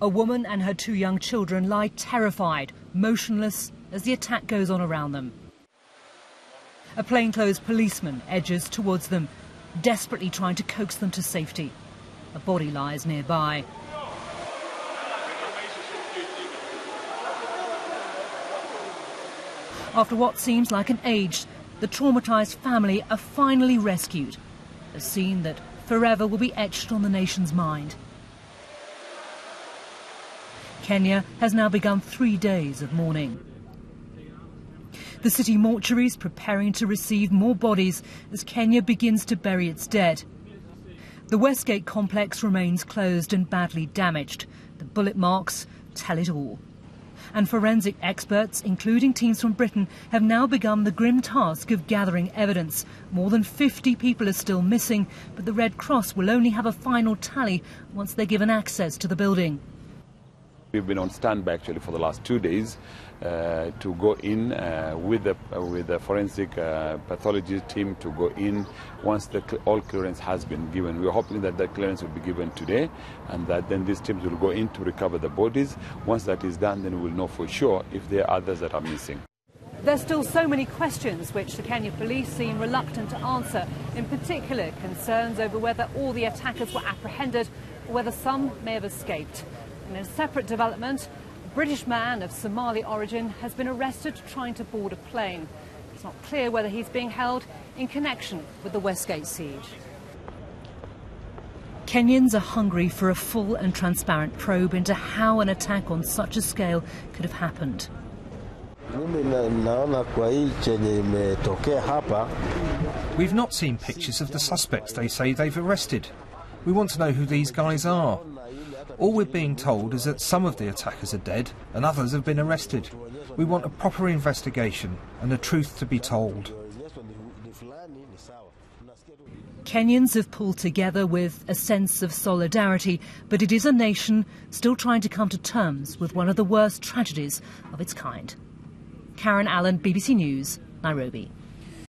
A woman and her 2 young children lie terrified, motionless, as the attack goes on around them. A plainclothes policeman edges towards them, desperately trying to coax them to safety. A body lies nearby. After what seems like an age, the traumatised family are finally rescued. A scene that forever will be etched on the nation's mind. Kenya has now begun 3 days of mourning. The city mortuaries preparing to receive more bodies as Kenya begins to bury its dead. The Westgate complex remains closed and badly damaged. The bullet marks tell it all. And forensic experts, including teams from Britain, have now begun the grim task of gathering evidence. More than 50 people are still missing, but the Red Cross will only have a final tally once they're given access to the building. We've been on standby actually for the last 2 days to go in with the forensic pathology team to go in once all clearance has been given. We're hoping that that clearance will be given today and that then these teams will go in to recover the bodies. Once that is done, then we'll know for sure if there are others that are missing. There's still so many questions which the Kenya police seem reluctant to answer, in particular concerns over whether all the attackers were apprehended or whether some may have escaped. In a separate development, a British man of Somali origin has been arrested trying to board a plane. It's not clear whether he's being held in connection with the Westgate siege. Kenyans are hungry for a full and transparent probe into how an attack on such a scale could have happened. We've not seen pictures of the suspects they say they've arrested. We want to know who these guys are. All we're being told is that some of the attackers are dead and others have been arrested. We want a proper investigation and the truth to be told. Kenyans have pulled together with a sense of solidarity, but it is a nation still trying to come to terms with one of the worst tragedies of its kind. Karen Allen, BBC News, Nairobi.